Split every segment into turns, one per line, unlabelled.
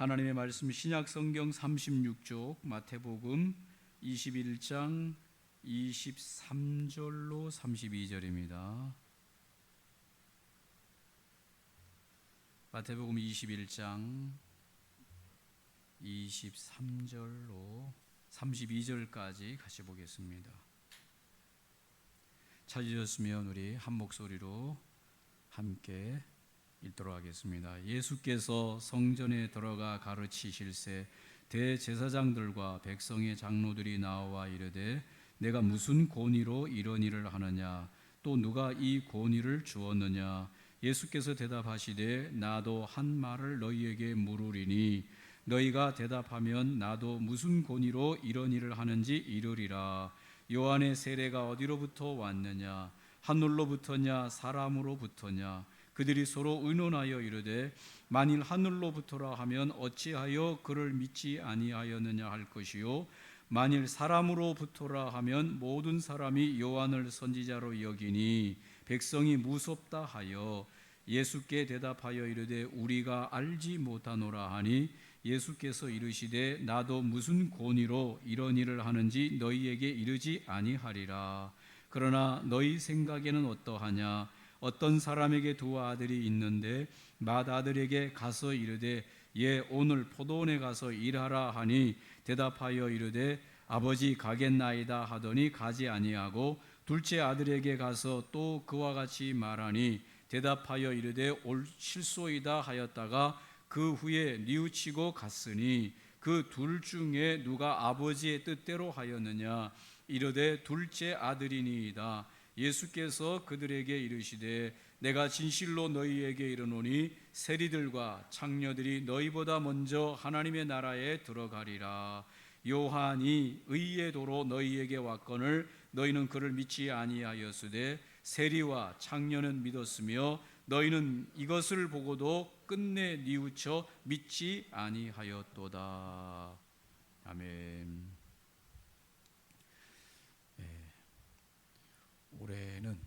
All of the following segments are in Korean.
하나님의 말씀 신약 성경 36쪽 마태복음 21장 23절로 32절입니다. 마태복음 21장 23절로 32절까지 같이 보겠습니다. 찾으셨으면 우리 한 목소리로 함께 읽도록 하겠습니다. 예수께서 성전에 들어가 가르치실새 대제사장들과 백성의 장로들이 나와 이르되 내가 무슨 권위로 이런 일을 하느냐, 또 누가 이 권위를 주었느냐. 예수께서 대답하시되 나도 한 말을 너희에게 물으리니 너희가 대답하면 나도 무슨 권위로 이런 일을 하는지 이르리라. 요한의 세례가 어디로부터 왔느냐, 하늘로부터냐 사람으로부터냐. 그들이 서로 의논하여 이르되 만일 하늘로부터라 하면 어찌하여 그를 믿지 아니하였느냐 할 것이요, 만일 사람으로부터라 하면 모든 사람이 요한을 선지자로 여기니 백성이 무섭다 하여 예수께 대답하여 이르되 우리가 알지 못하노라 하니 예수께서 이르시되 나도 무슨 권위로 이런 일을 하는지 너희에게 이르지 아니하리라. 그러나 너희 생각에는 어떠하냐. 어떤 사람에게 두 아들이 있는데 맏아들에게 가서 이르되 예 오늘 포도원에 가서 일하라 하니 대답하여 이르되 아버지 가겠나이다 하더니 가지 아니하고 둘째 아들에게 가서 또 그와 같이 말하니 대답하여 이르되 올 실소이다 하였다가 그 후에 뉘우치고 갔으니 그 둘 중에 누가 아버지의 뜻대로 하였느냐. 이르되 둘째 아들이니이다. 예수께서 그들에게 이르시되 내가 진실로 너희에게 이르노니 세리들과 창녀들이 너희보다 먼저 하나님의 나라에 들어가리라. 요한이 의의 도로 너희에게 왔거늘 너희는 그를 믿지 아니하였으되 세리와 창녀는 믿었으며 너희는 이것을 보고도 끝내 뉘우쳐 믿지 아니하였도다. 아멘. 올해는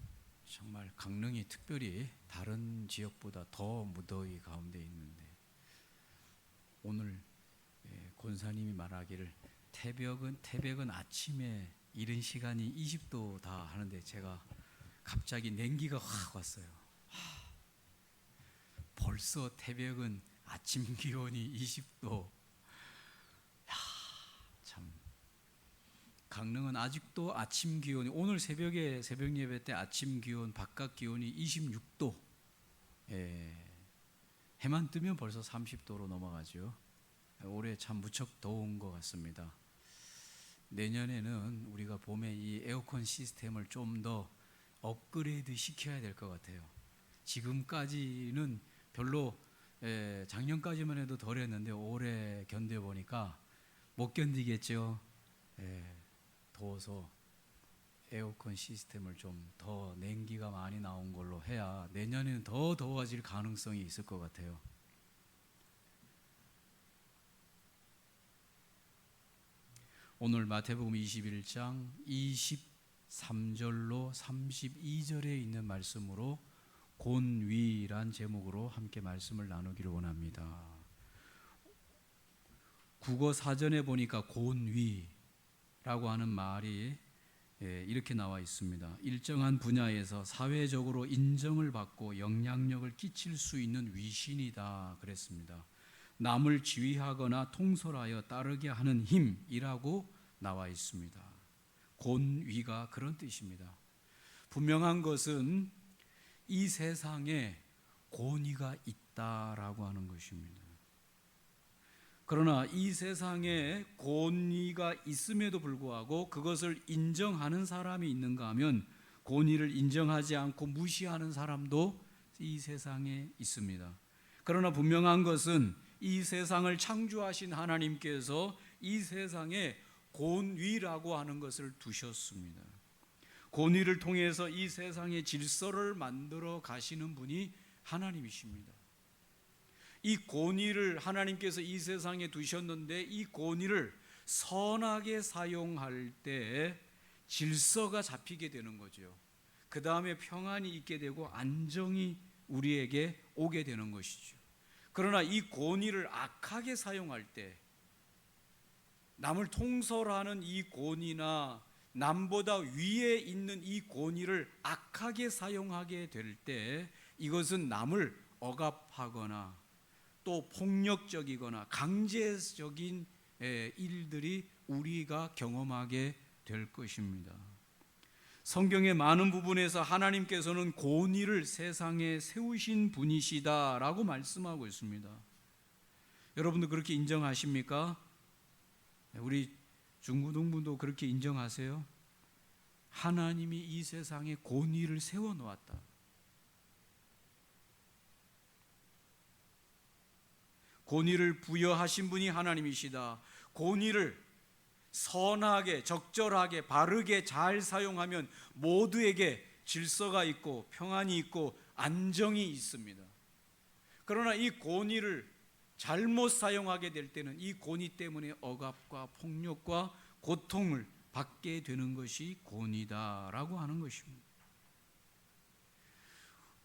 정말 강릉이 특별히 다른 지역보다 더 무더위 가운데 있는데 오늘 권사님이 말하기를 태백은 아침에 이른 시간이 20도다 하는데 제가 갑자기 냉기가 확 왔어요. 벌써 태백은 아침 기온이 20도. 참 강릉은 아직도 아침 기온이 오늘 새벽에 새벽 예배 때 아침 기온 바깥 기온이 26도. 해만 뜨면 벌써 30도로 넘어가죠. 올해 참 무척 더운 것 같습니다. 내년에는 우리가 봄에 이 에어컨 시스템을 좀 더 업그레이드 시켜야 될 것 같아요. 지금까지는 별로 작년까지만 해도 덜했는데 올해 견뎌보니까 못 견디겠죠. 더워서 에어컨 시스템을 좀 더 냉기가 많이 나온 걸로 해야 내년에는 더 더워질 가능성이 있을 것 같아요. 오늘 마태복음 21장 23절로 32절에 있는 말씀으로 곤위란 제목으로 함께 말씀을 나누기를 원합니다. 국어 사전에 보니까 곤위라고 하는 말이 이렇게 나와 있습니다. 일정한 분야에서 사회적으로 인정을 받고 영향력을 끼칠 수 있는 위신이다 그랬습니다. 남을 지휘하거나 통솔하여 따르게 하는 힘이라고 나와 있습니다. 곤위가 그런 뜻입니다. 분명한 것은 이 세상에 권위가 있다라고 하는 것입니다. 그러나 이 세상에 권위가 있음에도 불구하고 그것을 인정하는 사람이 있는가 하면 권위를 인정하지 않고 무시하는 사람도 이 세상에 있습니다. 그러나 분명한 것은 이 세상을 창조하신 하나님께서 이 세상에 권위라고 하는 것을 두셨습니다. 권위를 통해서 이 세상의 질서를 만들어 가시는 분이 하나님이십니다. 이 권위를 하나님께서 이 세상에 두셨는데 이 권위를 선하게 사용할 때 질서가 잡히게 되는 거죠. 그 다음에 평안이 있게 되고 안정이 우리에게 오게 되는 것이죠. 그러나 이 권위를 악하게 사용할 때, 남을 통솔하는 이 권위나 남보다 위에 있는 이 권위를 악하게 사용하게 될 때, 이것은 남을 억압하거나 또 폭력적이거나 강제적인 일들이 우리가 경험하게 될 것입니다. 성경의 많은 부분에서 하나님께서는 권위를 세상에 세우신 분이시다라고 말씀하고 있습니다. 여러분도 그렇게 인정하십니까? 우리 중고등부도 그렇게 인정하세요? 하나님이 이 세상에 권위를 세워놓았다. 권위를 부여하신 분이 하나님이시다. 권위를 선하게, 적절하게, 바르게 잘 사용하면 모두에게 질서가 있고 평안이 있고 안정이 있습니다. 그러나 이 권위를 잘못 사용하게 될 때는 이 권위 때문에 억압과 폭력과 고통을 받게 되는 것이 권위다라고 하는 것입니다.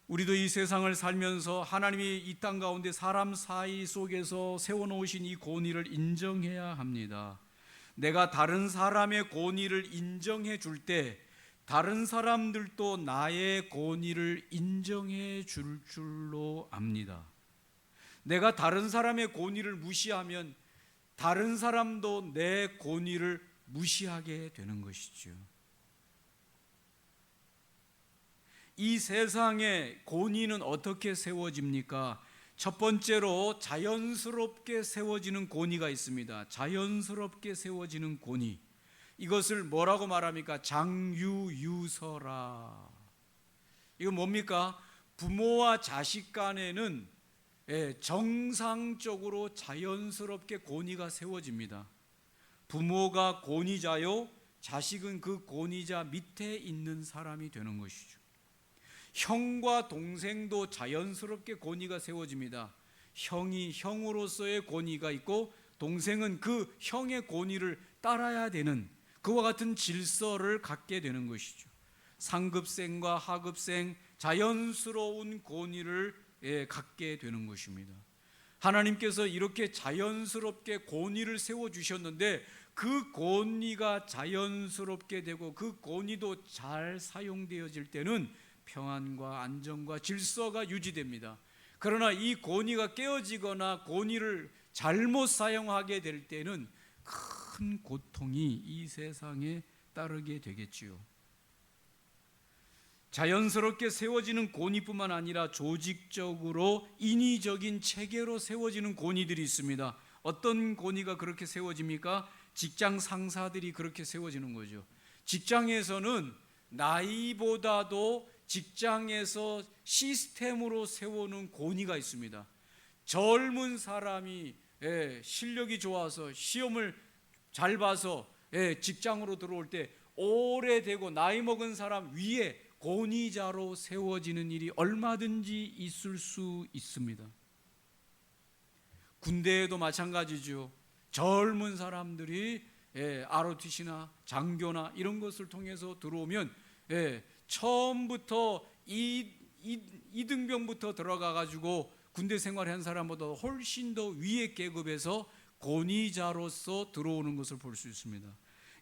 우리도 이 세상을 살면서 하나님이 이 땅 가운데 사람 사이 속에서 세워놓으신 이 권위를 인정해야 합니다. 내가 다른 사람의 권위를 인정해 줄 때 다른 사람들도 나의 권위를 인정해 줄 줄로 압니다. 내가 다른 사람의 권위를 무시하면 다른 사람도 내 권위를 무시하게 되는 것이죠. 이 세상의 권위는 어떻게 세워집니까? 첫 번째로 자연스럽게 세워지는 권위가 있습니다. 자연스럽게 세워지는 권위. 이것을 뭐라고 말합니까? 장유유서라. 이거 뭡니까? 부모와 자식 간에는 정상적으로 자연스럽게 권위가 세워집니다. 부모가 권위자요, 자식은 그 권위자 밑에 있는 사람이 되는 것이죠. 형과 동생도 자연스럽게 권위가 세워집니다. 형이 형으로서의 권위가 있고 동생은 그 형의 권위를 따라야 되는 그와 같은 질서를 갖게 되는 것이죠. 상급생과 하급생, 자연스러운 권위를 갖게 되는 것입니다. 하나님께서 이렇게 자연스럽게 권위를 세워주셨는데 그 권위가 자연스럽게 되고 그 권위도 잘 사용되어질 때는 평안과 안정과 질서가 유지됩니다. 그러나 이 권위가 깨어지거나 권위를 잘못 사용하게 될 때는 큰 고통이 이 세상에 따르게 되겠지요. 자연스럽게 세워지는 권위뿐만 아니라 조직적으로 인위적인 체계로 세워지는 권위들이 있습니다. 어떤 권위가 그렇게 세워집니까? 직장 상사들이 그렇게 세워지는 거죠. 직장에서는 나이보다도 직장에서 시스템으로 세우는 권위가 있습니다. 젊은 사람이 실력이 좋아서 시험을 잘 봐서 직장으로 들어올 때 오래되고 나이 먹은 사람 위에 권위자로 세워지는 일이 얼마든지 있을 수 있습니다. 군대에도 마찬가지죠. 젊은 사람들이 ROTC나 장교나 이런 것을 통해서 들어오면 처음부터 이등병부터 들어가 가지고 군대 생활한 사람보다 훨씬 더 위의 계급에서 권위자로서 들어오는 것을 볼 수 있습니다.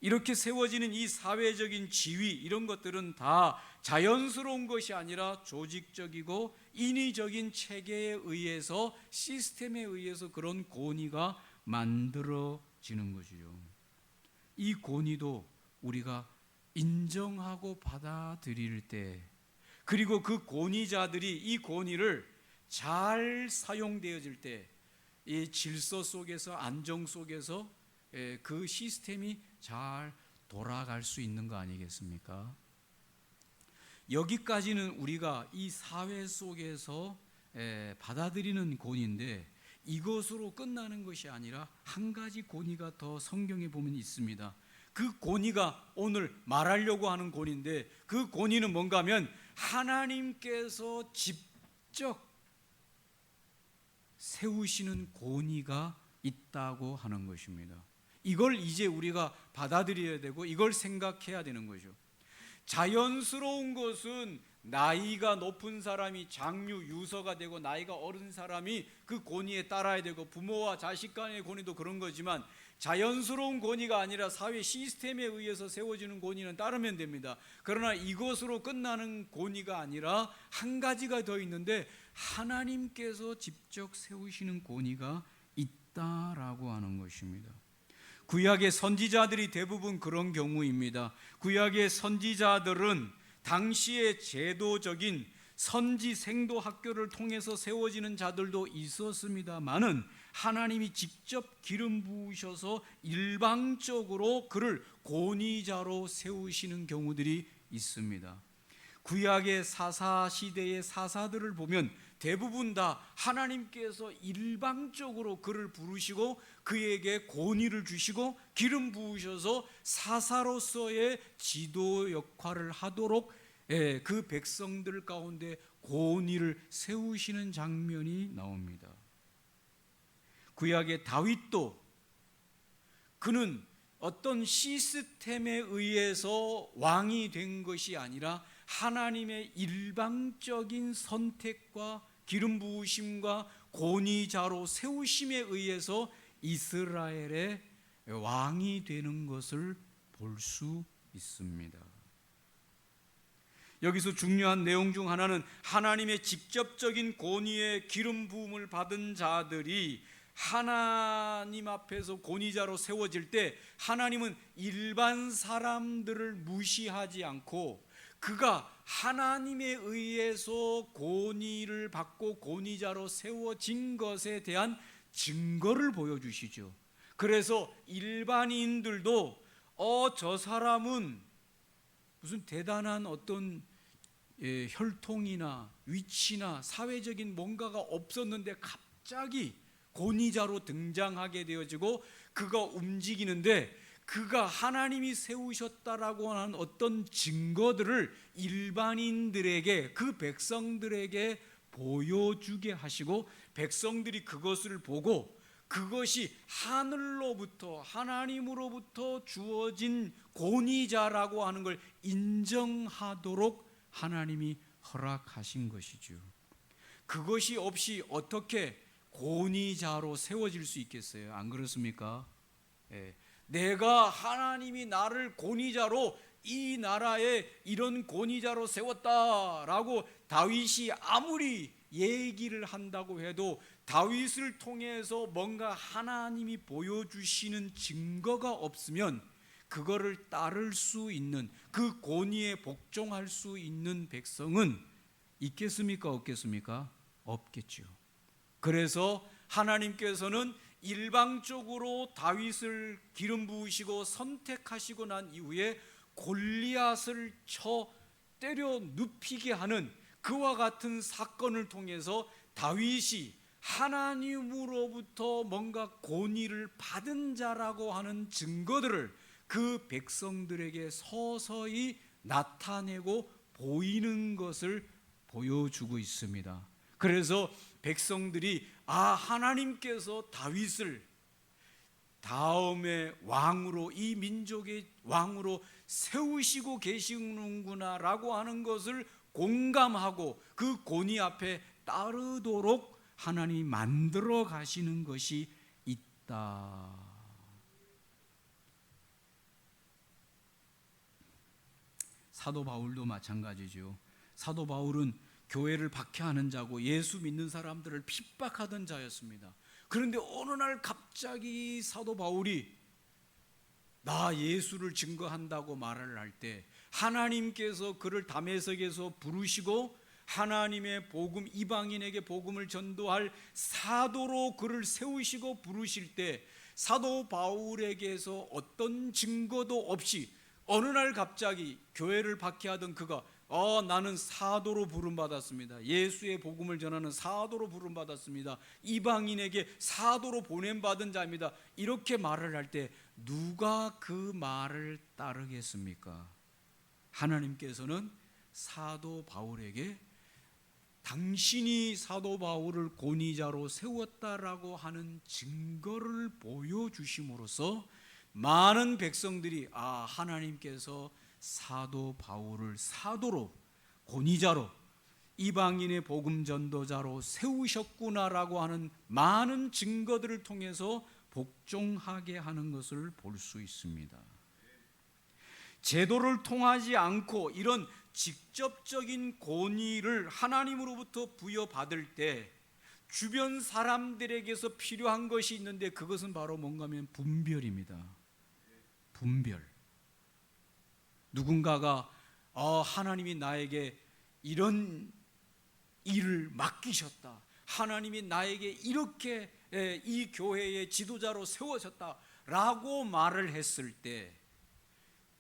이렇게 세워지는 이 사회적인 지위, 이런 것들은 다 자연스러운 것이 아니라 조직적이고 인위적인 체계에 의해서, 시스템에 의해서 그런 권위가 만들어지는 것이죠. 이 권위도 우리가 인정하고 받아들일 때, 그리고 그 권위자들이 이 권위를 잘 사용되어질 때, 이 질서 속에서, 안정 속에서 그 시스템이 잘 돌아갈 수 있는 거 아니겠습니까? 여기까지는 우리가 이 사회 속에서 받아들이는 권위인데, 이것으로 끝나는 것이 아니라 한 가지 권위가 더 성경에 보면 있습니다. 그 권위가 오늘 말하려고 하는 권위인데, 그 권위는 뭔가 하면 하나님께서 직접 세우시는 권위가 있다고 하는 것입니다. 이걸 이제 우리가 받아들여야 되고 이걸 생각해야 되는 거죠.
자연스러운 것은 나이가 높은 사람이 장유 유서가 되고 나이가 어른 사람이 그 권위에 따라야 되고 부모와 자식 간의 권위도 그런 거지만 자연스러운 권위가 아니라 사회 시스템에 의해서 세워지는 권위는 따르면 됩니다. 그러나 이것으로 끝나는 권위가 아니라 한 가지가 더 있는데 하나님께서 직접 세우시는 권위가 있다라고 하는 것입니다. 구약의 선지자들이 대부분 그런 경우입니다. 구약의 선지자들은 당시의 제도적인 선지 생도 학교를 통해서 세워지는 자들도 있었습니다만은 하나님이 직접 기름 부으셔서 일방적으로 그를 권위자로 세우시는 경우들이 있습니다. 구약의 사사 시대의 사사들을 보면 대부분 다 하나님께서 일방적으로 그를 부르시고 그에게 권위를 주시고 기름 부으셔서 사사로서의 지도 역할을 하도록 그 백성들 가운데 권위를 세우시는 장면이 나옵니다. 구약의 다윗도 그는 어떤 시스템에 의해서 왕이 된 것이 아니라 하나님의 일방적인 선택과 기름 부으심과 권위자로 세우심에 의해서 이스라엘의 왕이 되는 것을 볼 수 있습니다. 여기서 중요한 내용 중 하나는 하나님의 직접적인 권위의 기름 부음을 받은 자들이 하나님 앞에서 권위자로 세워질 때 하나님은 일반 사람들을 무시하지 않고 그가 하나님에 의해서 권위를 받고 권위자로 세워진 것에 대한 증거를 보여주시죠. 그래서 일반인들도 저 사람은 무슨 대단한 어떤 혈통이나 위치나 사회적인 뭔가가 없었는데 갑자기 권위자로 등장하게 되어지고 그가 움직이는데 그가 하나님이 세우셨다라고 하는 어떤 증거들을 일반인들에게 그 백성들에게 보여주게 하시고 백성들이 그것을 보고 그것이 하늘로부터 하나님으로부터 주어진 권위자라고 하는 걸 인정하도록 하나님이 허락하신 것이죠. 그것이 없이 어떻게 권위자로 세워질 수 있겠어요? 안 그렇습니까? 내가 하나님이 나를 권위자로 이 나라에 이런 권위자로 세웠다라고 다윗이 아무리 얘기를 한다고 해도 다윗을 통해서 뭔가 하나님이 보여주시는 증거가 없으면 그거를 따를 수 있는 그 권위에 복종할 수 있는 백성은 있겠습니까? 없겠습니까? 없겠죠. 그래서 하나님께서는 일방적으로 다윗을 기름 부으시고 선택하시고 난 이후에 골리앗을 쳐 때려 눕히게 하는 그와 같은 사건을 통해서 다윗이 하나님으로부터 뭔가 권위를 받은 자라고 하는 증거들을 그 백성들에게 서서히 나타내고 보이는 것을 보여주고 있습니다. 그래서 백성들이 하나님께서 다윗을 다음에 왕으로 이 민족의 왕으로 세우시고 계시는구나라고 하는 것을 공감하고 그 권위 앞에 따르도록 하나님이 만들어 가시는 것이 있다. 사도 바울도 마찬가지죠. 사도 바울은 교회를 박해하는 자고 예수 믿는 사람들을 핍박하던 자였습니다. 그런데 어느 날 갑자기 사도 바울이 나 예수를 증거한다고 말을 할 때 하나님께서 그를 다메섹에서 부르시고 하나님의 복음, 이방인에게 복음을 전도할 사도로 그를 세우시고 부르실 때 사도 바울에게서 어떤 증거도 없이 어느 날 갑자기 교회를 박해하던 그가 나는 사도로 부름받았습니다. 예수의 복음을 전하는 사도로 부름받았습니다. 이방인에게 사도로 보냄받은 자입니다. 이렇게 말을 할 때 누가 그 말을 따르겠습니까? 하나님께서는 사도 바울에게 당신이 사도 바울을 권위자로 세웠다라고 하는 증거를 보여주심으로써 많은 백성들이 하나님께서
사도 바울을 사도로, 권위자로, 이방인의 복음 전도자로 세우셨구나라고 하는 많은 증거들을 통해서 복종하게 하는 것을 볼 수 있습니다. 제도를 통하지 않고 이런 직접적인 권위를 하나님으로부터 부여받을 때 주변 사람들에게서 필요한 것이 있는데, 그것은 바로 뭔가 하면 분별입니다. 분별. 누군가가 하나님이 나에게 이런 일을 맡기셨다, 하나님이 나에게 이렇게 이 교회의 지도자로 세워졌다라고 말을 했을 때,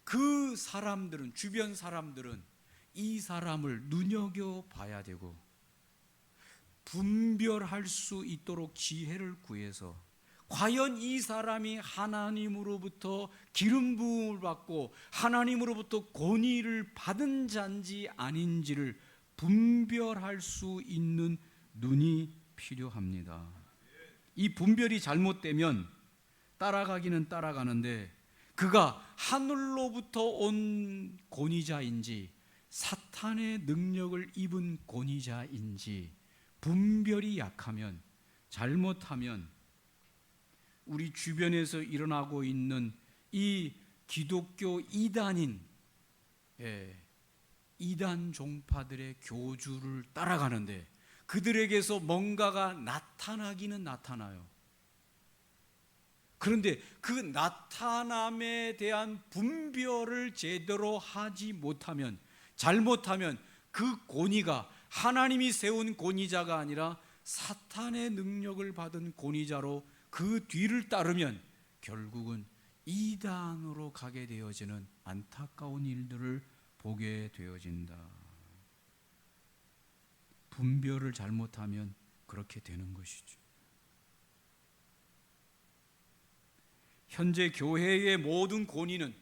그 사람들은, 주변 사람들은 이 사람을 눈여겨봐야 되고 분별할 수 있도록 지혜를 구해서 과연 이 사람이 하나님으로부터 기름 부음을 받고 하나님으로부터 권위를 받은 자인지 아닌지를 분별할 수 있는 눈이 필요합니다. 이 분별이 잘못되면 따라가기는 따라가는데 그가 하늘로부터 온 권위자인지 사탄의 능력을 입은 권위자인지 분별이 약하면, 잘못하면 우리 주변에서 일어나고 있는 이 기독교 이단인 이단 종파들의 교주를 따라가는데 그들에게서 뭔가가 나타나기는 나타나요. 그런데 그 나타남에 대한 분별을 제대로 하지 못하면, 잘못하면 그 권위가 하나님이 세운 권위자가 아니라 사탄의 능력을 받은 권위자로 그 뒤를 따르면 결국은 이단으로 가게 되어지는 안타까운 일들을 보게 되어진다. 분별을 잘못하면 그렇게 되는 것이죠. 현재 교회의 모든 권위는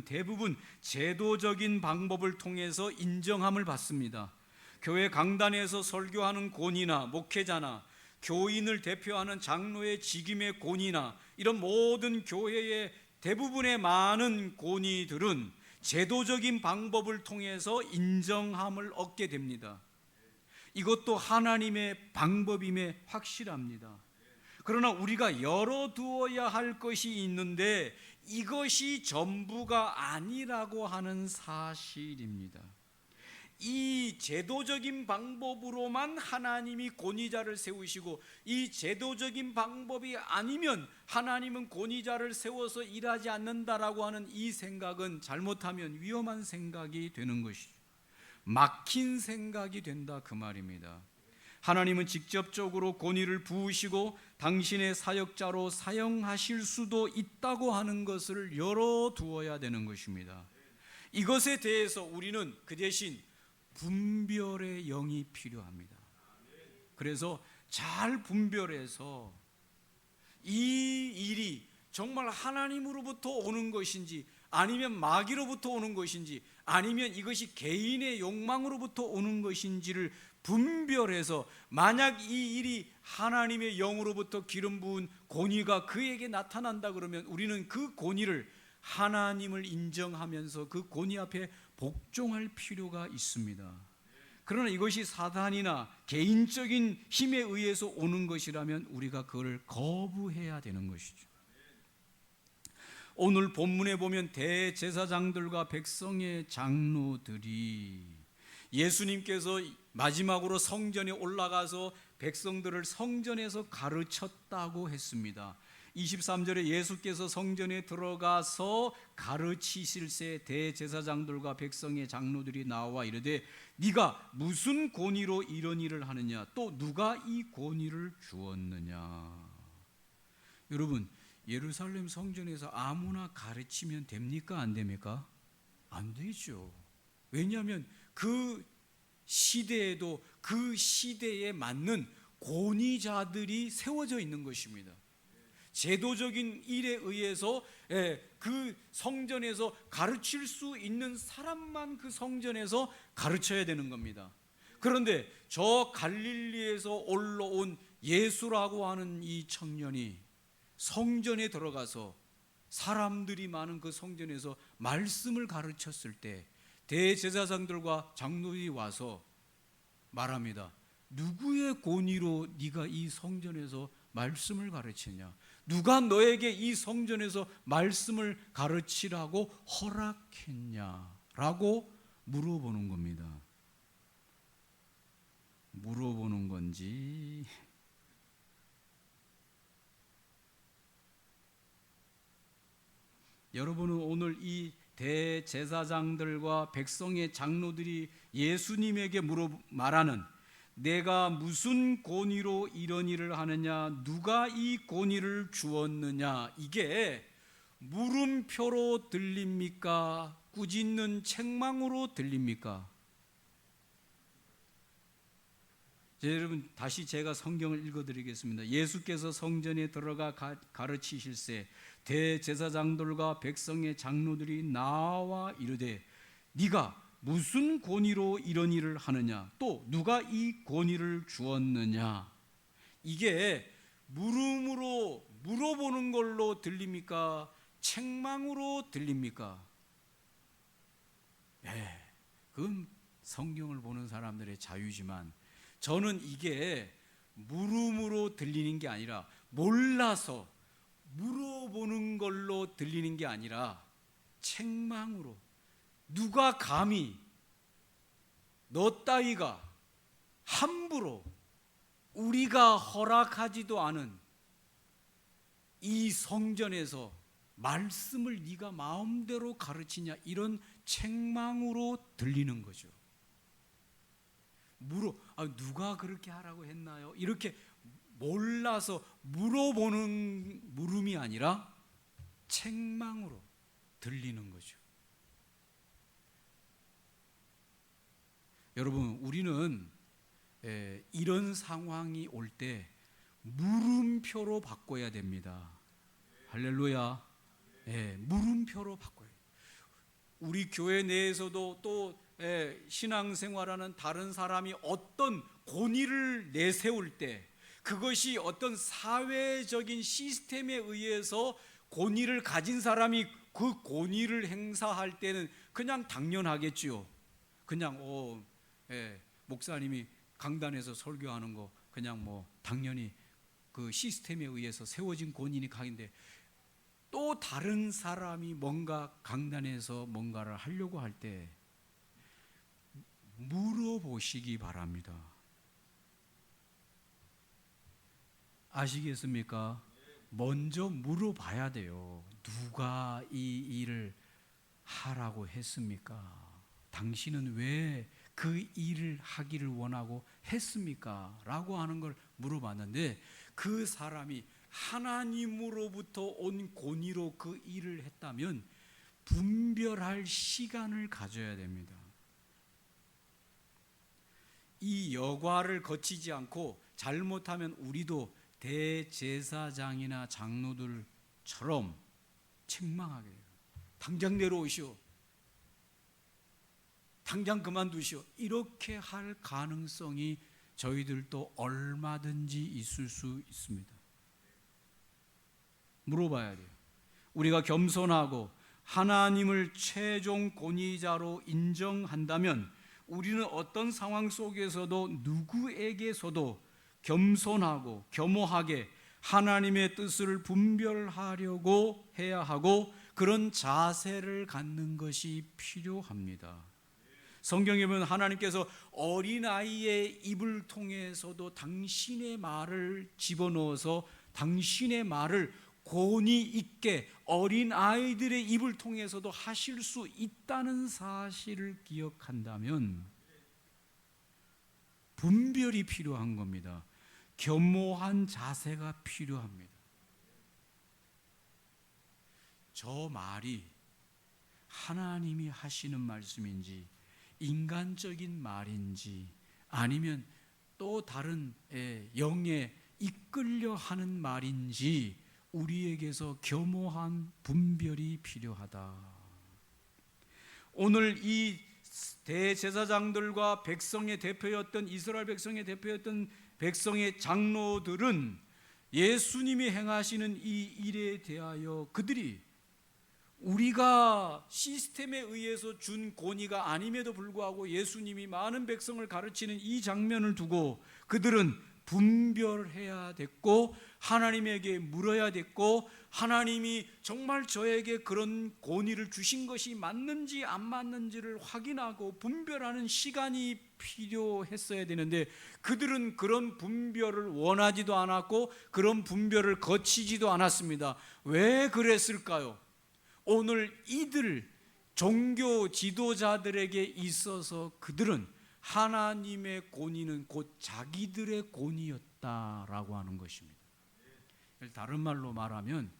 대부분 제도적인 방법을 통해서 인정함을 받습니다. 교회 강단에서 설교하는 권위나 목회자나 교인을 대표하는 장로의 직임의 권위나 이런 모든 교회의 대부분의 많은 권위들은 제도적인 방법을 통해서 인정함을 얻게 됩니다. 이것도 하나님의 방법임에 확실합니다. 그러나 우리가 열어두어야 할 것이 있는데 이것이 전부가 아니라고 하는 사실입니다. 이 제도적인 방법으로만 하나님이 권위자를 세우시고 이 제도적인 방법이 아니면 하나님은 권위자를 세워서 일하지 않는다라고 하는 이 생각은 잘못하면 위험한 생각이 되는 것이죠. 막힌 생각이 된다, 그 말입니다. 하나님은 직접적으로 권위를 부으시고 당신의 사역자로 사용하실 수도 있다고 하는 것을 열어두어야 되는 것입니다. 이것에 대해서 우리는 그 대신 분별의 영이 필요합니다. 그래서 잘 분별해서 이 일이 정말 하나님으로부터 오는 것인지 아니면 마귀로부터 오는 것인지 아니면 이것이 개인의 욕망으로부터 오는 것인지를 분별해서, 만약 이 일이 하나님의 영으로부터 기름 부은 권위가 그에게 나타난다 그러면 우리는 그 권위를 하나님을 인정하면서 그 권위 앞에 복종할 필요가 있습니다. 그러나 이것이 사단이나 개인적인 힘에 의해서 오는 것이라면 우리가 그걸 거부해야 되는 것이죠. 오늘 본문에 보면 대제사장들과 백성의 장로들이 예수님께서 마지막으로 성전에 올라가서 백성들을 성전에서 가르쳤다고 했습니다. 23절에 예수께서 성전에 들어가서 가르치실새 대제사장들과 백성의 장로들이 나와 이르되 네가 무슨 권위로 이런 일을 하느냐, 또 누가 이 권위를 주었느냐. 여러분, 예루살렘 성전에서 아무나 가르치면 됩니까? 안 됩니까? 안 되죠. 왜냐하면 그 시대에도 그 시대에 맞는 권위자들이 세워져 있는 것입니다. 제도적인 일에 의해서 그 성전에서 가르칠 수 있는 사람만 그 성전에서 가르쳐야 되는 겁니다. 그런데 저 갈릴리에서 올라온 예수라고 하는 이 청년이 성전에 들어가서
사람들이 많은 그 성전에서 말씀을 가르쳤을 때 대제사장들과 장로들이 와서 말합니다. 누구의 권위로 네가 이 성전에서 말씀을 가르치냐? 누가 너에게 이 성전에서 말씀을 가르치라고 허락했냐라고 물어보는 겁니다. 물어보는 건지 여러분은 오늘 이 대제사장들과 백성의 장로들이 예수님에게 말하는 내가 무슨 권위로 이런 일을 하느냐, 누가 이 권위를 주었느냐, 이게 물음표로 들립니까? 꾸짖는 책망으로 들립니까? 여러분, 다시 제가 성경을 읽어드리겠습니다. 예수께서 성전에 들어가 가르치실세 대제사장들과 백성의 장로들이 나와 이르되 네가 무슨 권위로 이런 일을 하느냐, 또 누가 이 권위를 주었느냐. 이게 물음으로 물어보는 걸로 들립니까? 책망으로 들립니까? 그건 성경을 보는 사람들의 자유지만 저는 이게 물음으로 들리는 게 아니라 몰라서 물어보는 걸로 들리는 게 아니라 책망으로, 누가 감히 너 따위가 함부로 우리가 허락하지도 않은 이 성전에서 말씀을 네가 마음대로 가르치냐, 이런 책망으로 들리는 거죠. 누가 그렇게 하라고 했나요? 이렇게 몰라서 물어보는 물음이 아니라 책망으로 들리는 거죠. 여러분, 우리는 이런 상황이 올 때 물음표로 바꿔야 됩니다. 할렐루야. 물음표로 바꿔야 돼요. 우리 교회 내에서도 또 신앙생활하는 다른 사람이 어떤 권위를 내세울 때 그것이 어떤 사회적인 시스템에 의해서 권위를 가진 사람이 그 권위를 행사할 때는 그냥 당연하겠지요. 그냥 목사님이 강단에서 설교하는 거 그냥 당연히 그 시스템에 의해서 세워진 권위니 가인데, 또 다른 사람이 뭔가 강단에서 뭔가를 하려고 할 때 물어보시기 바랍니다. 아시겠습니까? 먼저 물어봐야 돼요. 누가 이 일을 하라고 했습니까? 당신은 왜 그 일을 하기를 원하고 했습니까? 라고 하는 걸 물어봤는데, 그 사람이 하나님으로부터 온 권위로 그 일을 했다면 분별할 시간을 가져야 됩니다. 이 여과를 거치지 않고 잘못하면 우리도 대제사장이나 장로들처럼 책망하게 돼요. 당장 내려오시오, 당장 그만두시오, 이렇게 할 가능성이 저희들도 얼마든지 있을 수 있습니다. 물어봐야 돼요. 우리가 겸손하고 하나님을 최종 권위자로 인정한다면 우리는 어떤 상황 속에서도 누구에게서도 겸손하고 겸허하게 하나님의 뜻을 분별하려고 해야 하고, 그런 자세를 갖는 것이 필요합니다. 성경에 보면 하나님께서 어린아이의 입을 통해서도 당신의 말을 집어넣어서 당신의 말을 권위 있게 어린아이들의 입을 통해서도 하실 수 있다는 사실을 기억한다면 분별이 필요한 겁니다. 겸허한 자세가 필요합니다. 저 말이 하나님이 하시는 말씀인지 인간적인 말인지 아니면 또 다른 영에 이끌려 하는 말인지 우리에게서 겸허한 분별이 필요하다. 오늘 이 대제사장들과 백성의 대표였던, 이스라엘 백성의 대표였던 백성의 장로들은 예수님이 행하시는 이 일에 대하여 그들이 우리가 시스템에 의해서 준 권위가 아님에도 불구하고 예수님이 많은 백성을 가르치는 이 장면을 두고 그들은 분별해야 됐고 하나님에게 물어야 됐고 하나님이 정말 저에게 그런 권위를 주신 것이 맞는지 안 맞는지를 확인하고 분별하는 시간이 필요했어야 되는데 그들은 그런 분별을 원하지도 않았고 그런 분별을 거치지도 않았습니다. 왜 그랬을까요? 오늘 이들 종교 지도자들에게 있어서 그들은 하나님의 권위는 곧 자기들의 권위였다라고 하는 것입니다. 다른 말로 말하면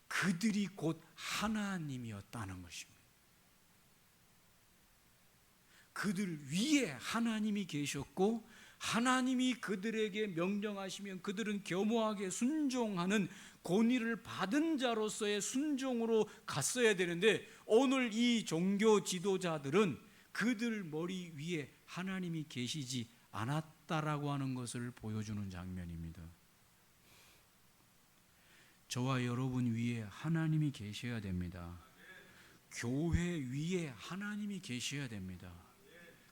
그들이 곧 하나님이었다는 것입니다. 그들 위에 하나님이 계셨고 하나님이 그들에게 명령하시면 그들은 겸허하게 순종하는 권위를 받은 자로서의 순종으로 갔어야 되는데 오늘 이 종교 지도자들은 그들 머리 위에 하나님이 계시지 않았다라고 하는 것을 보여주는 장면입니다. 저와 여러분 위에 하나님이 계셔야 됩니다. 교회 위에 하나님이 계셔야 됩니다.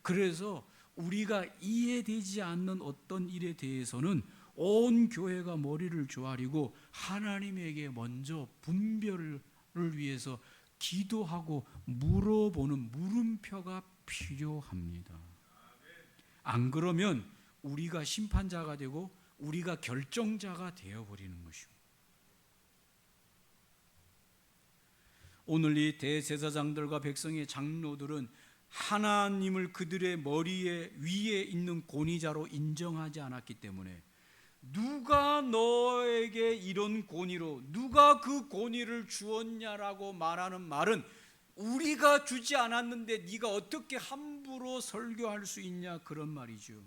그래서 우리가 이해되지 않는 어떤 일에 대해서는 온 교회가 머리를 조아리고 하나님에게 먼저 분별을 위해서 기도하고 물어보는 물음표가 필요합니다. 안 그러면 우리가 심판자가 되고 우리가 결정자가 되어버리는 것입니다. 오늘 이 대제사장들과 백성의 장로들은 하나님을 그들의 머리에 위에 있는 권위자로 인정하지 않았기 때문에 누가 너에게 이런 권위로 누가 그 권위를 주었냐라고 말하는 말은 우리가 주지 않았는데 네가 어떻게 함부로 설교할 수 있냐 그런 말이죠.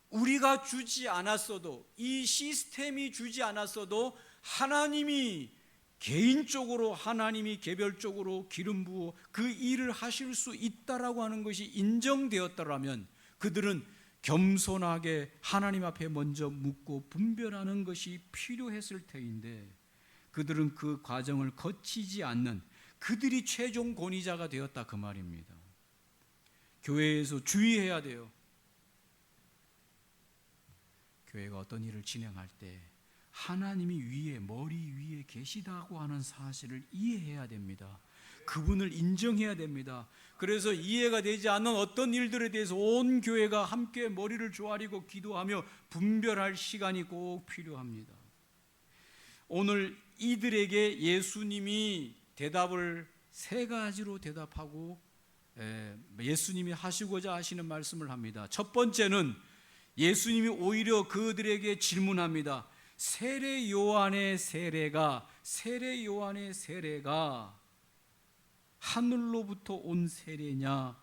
우리가 주지 않았어도 이 시스템이 주지 않았어도 하나님이 개인적으로 하나님이 개별적으로 기름 부어 그 일을 하실 수 있다라고 하는 것이 인정되었다라면 그들은 겸손하게 하나님 앞에 먼저 묻고 분별하는 것이 필요했을 터인데 그들은 그 과정을 거치지 않는 그들이 최종 권위자가 되었다 그 말입니다. 교회에서 주의해야 돼요. 교회가 어떤 일을 진행할 때 하나님이 위에 머리 위에 계시다고 하는 사실을 이해해야 됩니다. 그분을 인정해야 됩니다. 그래서 이해가 되지 않는 어떤 일들에 대해서 온 교회가 함께 머리를 조아리고 기도하며 분별할 시간이 꼭 필요합니다. 오늘 이들에게 예수님이 대답을 세 가지로 대답하고 예수님이 하시고자 하시는 말씀을 합니다. 첫 번째는 예수님이 오히려 그들에게 질문합니다. 세례 요한의 세례가 하늘로부터 온 세례냐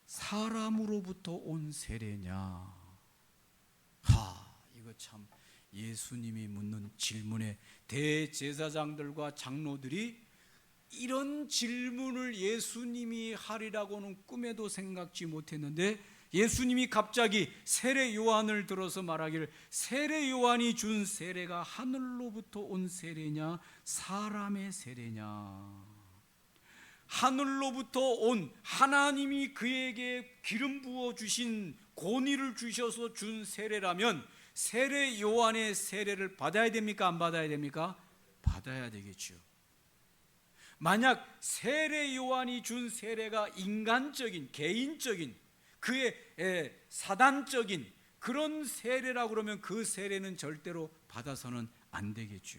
사람으로부터 온 세례냐. 이거 참 예수님이 묻는 질문에 대제사장들과 장로들이 이런 질문을 예수님이 하리라고는 꿈에도 생각지 못했는데 예수님이 갑자기 세례 요한을 들어서 말하기를 세례 요한이 준 세례가 하늘로부터 온 세례냐 사람의 세례냐. 하늘로부터 온 하나님이 그에게 기름 부어 주신 권위를 주셔서 준 세례라면 세례 요한의 세례를 받아야 됩니까? 안 받아야 됩니까? 받아야 되겠죠. 만약 세례 요한이 준 세례가 인간적인 개인적인 그의 사단적인 그런 세례라고 그러면 그 세례는 절대로 받아서는 안 되겠죠.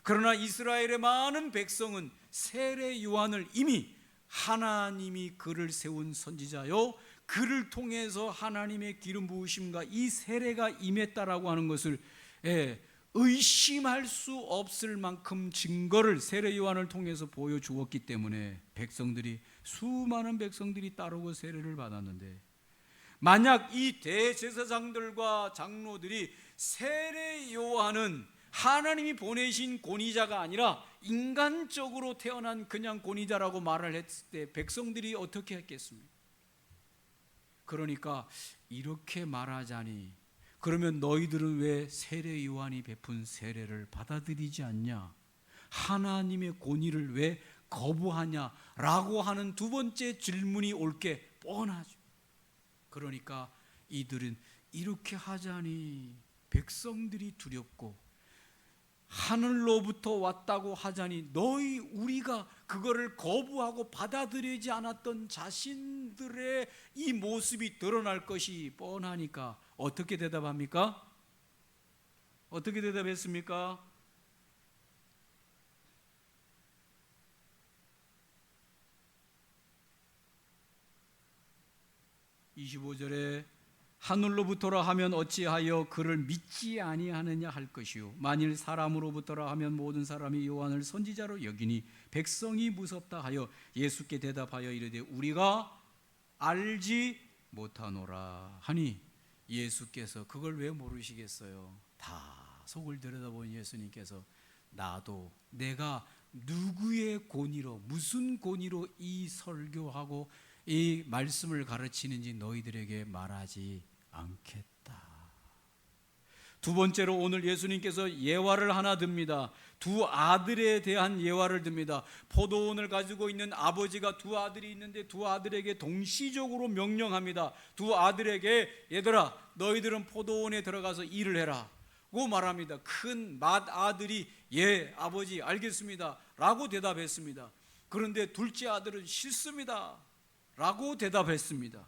그러나 이스라엘의 많은 백성은 세례 요한을 이미 하나님이 그를 세운 선지자요 그를 통해서 하나님의 기름 부으심과 이 세례가 임했다라고 하는 것을 의심할 수 없을 만큼 증거를 세례 요한을 통해서 보여주었기 때문에 수많은 백성들이 따르고 세례를 받았는데 만약 이 대제사장들과 장로들이 세례 요한은 하나님이 보내신 권위자가 아니라 인간적으로 태어난 그냥 권위자라고 말을 했을 때 백성들이 어떻게 했겠습니까? 그러니까 이렇게 말하자니 그러면 너희들은 왜 세례 요한이 베푼 세례를 받아들이지 않냐? 하나님의 권위를 왜 거부하냐라고 하는 두 번째 질문이 올 게 뻔하죠. 그러니까 이들은 이렇게 하자니 백성들이 두렵고 하늘로부터 왔다고 하자니 우리가 그거를 거부하고 받아들이지 않았던 자신들의 이 모습이 드러날 것이 뻔하니까 어떻게 대답합니까? 어떻게 대답했습니까? 25절에 하늘로부터라 하면 어찌하여 그를 믿지 아니하느냐 할 것이요 만일 사람으로부터라 하면 모든 사람이 요한을 선지자로 여기니 백성이 무섭다 하여 예수께 대답하여 이르되 우리가 알지 못하노라 하니 예수께서 그걸 왜 모르시겠어요? 다 속을 들여다본 예수님께서 나도 내가 누구의 권위로 무슨 권위로 이 설교하고 이 말씀을 가르치는지 너희들에게 말하지 않겠다. 두 번째로 오늘 예수님께서 예화를 하나 듭니다. 두 아들에 대한 예화를 듭니다. 포도원을 가지고 있는 아버지가 두 아들이 있는데 두 아들에게 동시적으로 명령합니다. 두 아들에게 얘들아 너희들은 포도원에 들어가서 일을 해라 고 말합니다. 큰 맏아들이 예 아버지 알겠습니다 라고 대답했습니다. 그런데 둘째 아들은 싫습니다 라고 대답했습니다.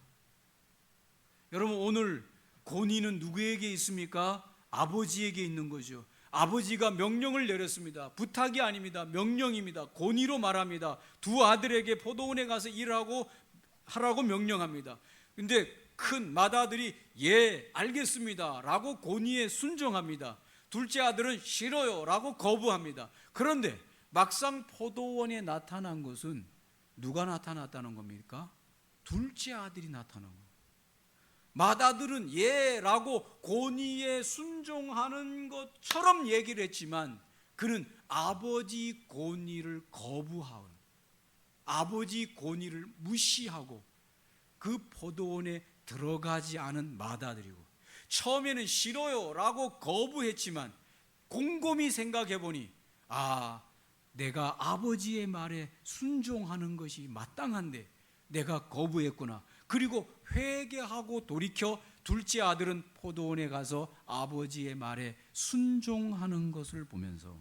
여러분 오늘 권위는 누구에게 있습니까? 아버지에게 있는 거죠. 아버지가 명령을 내렸습니다. 부탁이 아닙니다. 명령입니다. 권위로 말합니다. 두 아들에게 포도원에 가서 하라고 명령합니다. 근데 큰 맏아들이 예 알겠습니다 라고 권위에 순종합니다. 둘째 아들은 싫어요 라고 거부합니다. 그런데 막상 포도원에 나타난 것은 누가 나타났다는 겁니까? 둘째 아들이 나타난 거예요. 맏아들은 예라고 권위에 순종하는 것처럼 얘기를 했지만 그는 아버지 권위를 거부하고 아버지 권위를 무시하고 그 포도원에 들어가지 않은 맏아들이고 처음에는 싫어요 라고 거부했지만 곰곰이 생각해 보니 내가 아버지의 말에 순종하는 것이 마땅한데 내가 거부했구나. 그리고 회개하고 돌이켜 둘째 아들은 포도원에 가서 아버지의 말에 순종하는 것을 보면서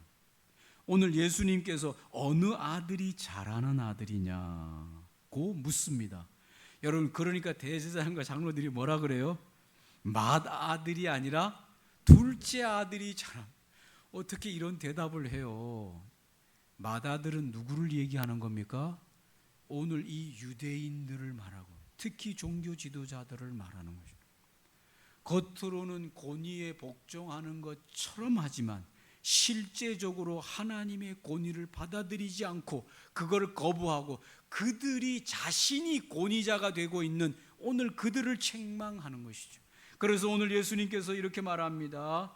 오늘 예수님께서 어느 아들이 잘하는 아들이냐고 묻습니다. 여러분 그러니까 대제사장과 장로들이 뭐라 그래요? 맏아들이 아니라 둘째 아들이 잘함. 어떻게 이런 대답을 해요? 맏아들은 누구를 얘기하는 겁니까? 오늘 이 유대인들을 말하고 특히 종교 지도자들을 말하는 거죠. 겉으로는 권위에 복종하는 것처럼 하지만 실제적으로 하나님의 권위를 받아들이지 않고 그걸 거부하고 그들이 자신이 권위자가 되고 있는 오늘 그들을 책망하는 것이죠. 그래서 오늘 예수님께서 이렇게 말합니다.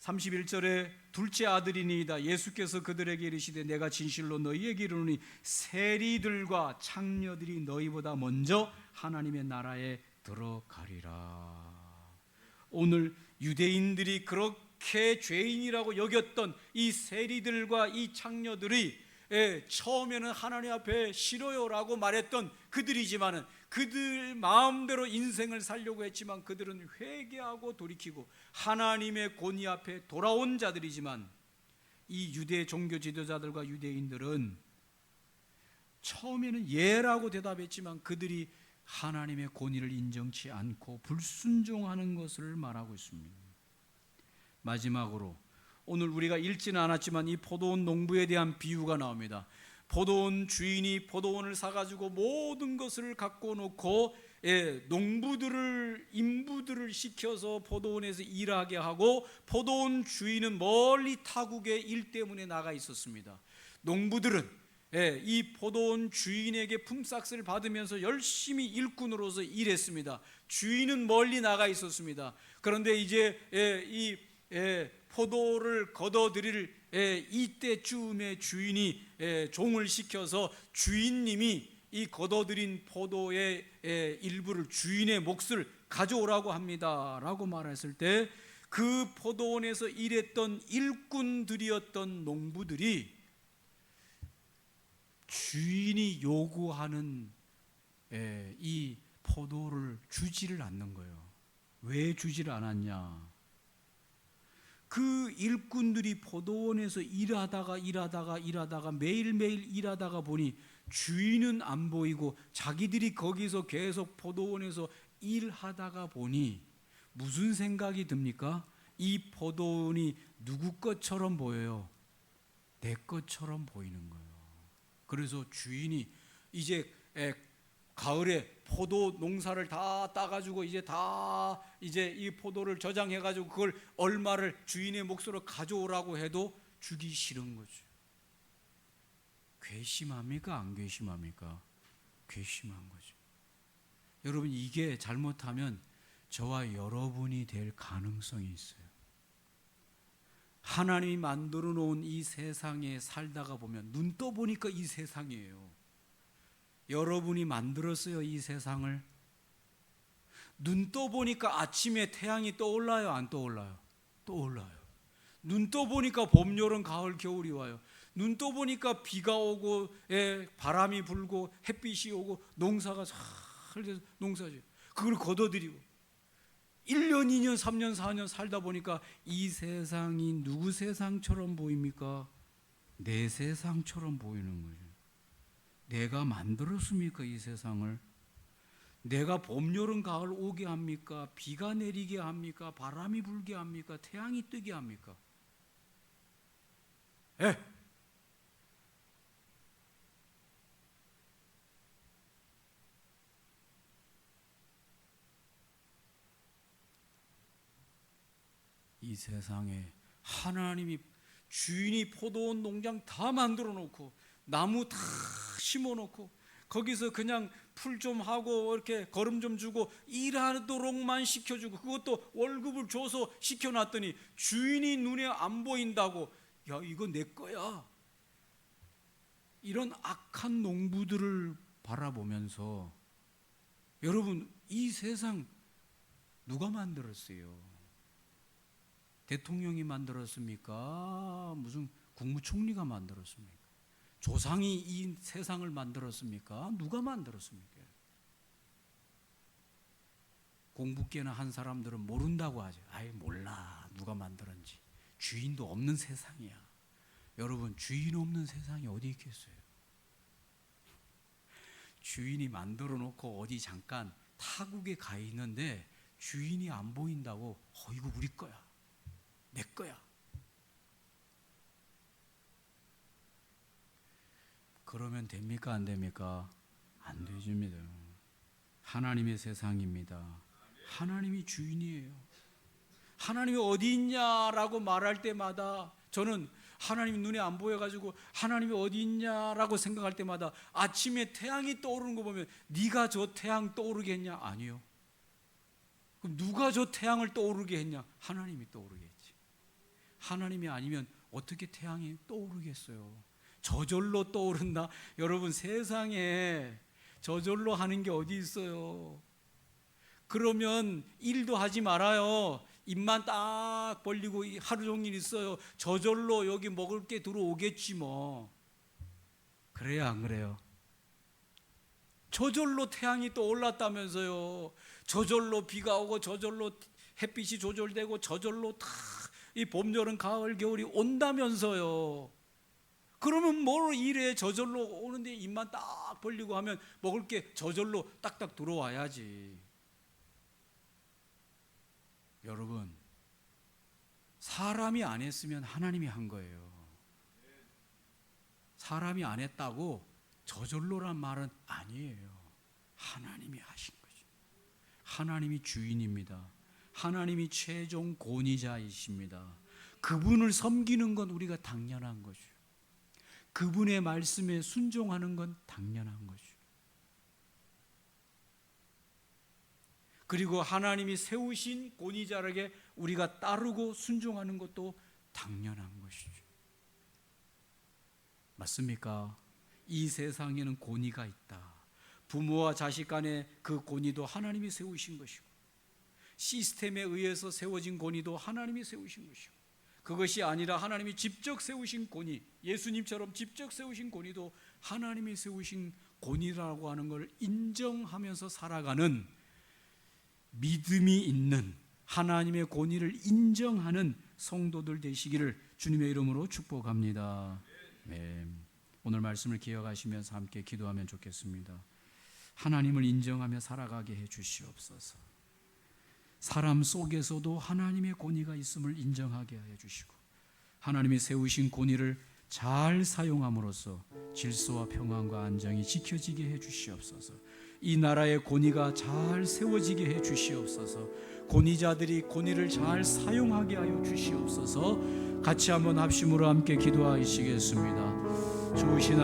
31절에 둘째 아들이니이다. 예수께서 그들에게 이르시되 내가 진실로 너희에게 이르노니 세리들과 창녀들이 너희보다 먼저 하나님의 나라에 들어가리라. 오늘 유대인들이 그렇게 죄인이라고 여겼던 이 세리들과 이 창녀들이 처음에는 하나님 앞에 싫어요라고 말했던 그들이지만은 그들 마음대로 인생을 살려고 했지만 그들은 회개하고 돌이키고 하나님의 권위 앞에 돌아온 자들이지만 이 유대 종교 지도자들과 유대인들은 처음에는 예라고 대답했지만 그들이 하나님의 권위를 인정치 않고 불순종하는 것을 말하고 있습니다. 마지막으로 오늘 우리가 읽지는 않았지만 이 포도원 농부에 대한 비유가 나옵니다. 포도원 주인이 포도원을 사가지고 모든 것을 갖고 놓고 인부들을 시켜서 포도원에서 일하게 하고 포도원 주인은 멀리 타국에 일 때문에 나가 있었습니다. 농부들은 이 포도원 주인에게 품삯을 받으면서 열심히 일꾼으로서 일했습니다. 주인은 멀리 나가 있었습니다. 그런데 이제 이 포도를 걷어들일 이때쯤에 주인이 종을 시켜서 주인님이 이 걷어들인 포도의 일부를 주인의 몫을 가져오라고 합니다 라고 말했을 때 그 포도원에서 일했던 일꾼들이었던 농부들이 주인이 요구하는 이 포도를 주지를 않는 거예요. 왜 주지를 않았냐? 그 일꾼들이 포도원에서 일하다가 매일매일 일하다가 보니 주인은 안 보이고 자기들이 거기서 계속 포도원에서 일하다가 보니 무슨 생각이 듭니까? 이 포도원이 누구 것처럼 보여요? 내 것처럼 보이는 거예요. 그래서 주인이 이제 가을에 포도 농사를 다 따가지고 이제 이 포도를 저장해가지고 그걸 얼마를 주인의 몫으로 가져오라고 해도 주기 싫은 거죠. 괘씸합니까? 안 괘씸합니까? 괘씸한 거죠. 여러분, 이게 잘못하면 저와 여러분이 될 가능성이 있어요. 하나님이 만들어 놓은 이 세상에 살다가 보면 눈 떠보니까 이 세상이에요. 여러분이 만들었어요, 이 세상을? 눈 떠보니까 아침에 태양이 떠올라요, 안 떠올라요? 떠올라요. 눈 떠보니까 봄, 여름, 가을, 겨울이 와요. 눈 떠보니까 비가 오고 바람이 불고 햇빛이 오고 농사가 잘 돼서 농사죠. 그걸 거둬들이고 1년, 2년, 3년, 4년 살다 보니까 이 세상이 누구 세상처럼 보입니까? 내 세상처럼 보이는 거죠. 내가 만들었습니까, 이 세상을? 내가 봄, 여름, 가을 오게 합니까? 비가 내리게 합니까? 바람이 불게 합니까? 태양이 뜨게 합니까? 이 세상에 하나님이 주인이 포도원 농장 다 만들어 놓고 나무 다 심어 놓고 거기서 그냥 풀 좀 하고 이렇게 거름 좀 주고 일하도록만 시켜주고 그것도 월급을 줘서 시켜놨더니 주인이 눈에 안 보인다고 야 이거 내 거야. 이런 악한 농부들을 바라보면서 여러분 이 세상 누가 만들었어요? 대통령이 만들었습니까? 무슨 국무총리가 만들었습니까? 조상이 이 세상을 만들었습니까? 누가 만들었습니까? 공부께나 한 사람들은 모른다고 하죠. 아이 몰라 누가 만들었는지. 주인도 없는 세상이야. 여러분 주인 없는 세상이 어디 있겠어요? 주인이 만들어 놓고 어디 잠깐 타국에 가 있는데 주인이 안 보인다고 이거 우리 거야. 내 거야. 그러면 됩니까? 안 됩니까? 안 되집니다. 하나님의 세상입니다. 하나님이 주인이에요. 하나님이 어디 있냐라고 말할 때마다 저는 하나님이 눈에 안 보여가지고 하나님이 어디 있냐라고 생각할 때마다 아침에 태양이 떠오르는 거 보면 네가 저 태양 떠오르게 했냐? 아니요. 그럼 누가 저 태양을 떠오르게 했냐? 하나님이 떠오르게 했지. 하나님이 아니면 어떻게 태양이 떠오르겠어요? 저절로 떠오른다? 여러분 세상에 저절로 하는 게 어디 있어요? 그러면 일도 하지 말아요. 입만 딱 벌리고 하루 종일 있어요. 저절로 여기 먹을 게 들어오겠지 뭐. 그래요 안 그래요? 저절로 태양이 떠올랐다면서요. 저절로 비가 오고 저절로 햇빛이 조절되고 저절로 다 이 봄, 여름, 가을, 겨울이 온다면서요. 그러면 뭘 이래? 저절로 오는데 입만 딱 벌리고 하면 먹을 게 저절로 딱딱 들어와야지. 여러분 사람이 안 했으면 하나님이 한 거예요. 사람이 안 했다고 저절로란 말은 아니에요. 하나님이 하신 거죠. 하나님이 주인입니다. 하나님이 최종 권위자이십니다. 그분을 섬기는 건 우리가 당연한 거죠. 그분의 말씀에 순종하는 건 당연한 거죠. 그리고 하나님이 세우신 권위자에게 우리가 따르고 순종하는 것도 당연한 것이죠. 맞습니까? 이 세상에는 권위가 있다. 부모와 자식 간의 그 권위도 하나님이 세우신 것이고 시스템에 의해서 세워진 권위도 하나님이 세우신 것이고, 그것이 아니라 하나님이 직접 세우신 권위, 예수님처럼 직접 세우신 권위도 하나님이 세우신 권위라고 하는 걸 인정하면서 살아가는 믿음이 있는, 하나님의 권위를 인정하는 성도들 되시기를 주님의 이름으로 축복합니다. 네. 오늘 말씀을 기억하시면서 함께 기도하면 좋겠습니다. 하나님을 인정하며 살아가게 해 주시옵소서. 사람 속에서도 하나님의 권위가 있음을 인정하게 해 주시고, 하나님이 세우신 권위를 잘 사용함으로써 질서와 평안과 안정이 지켜지게 해 주시옵소서. 이 나라의 권위가 잘 세워지게 해 주시옵소서. 권위자들이 권위를 잘 사용하게 하여 주시옵소서. 같이 한번 합심으로 함께 기도하시겠습니다. 좋으신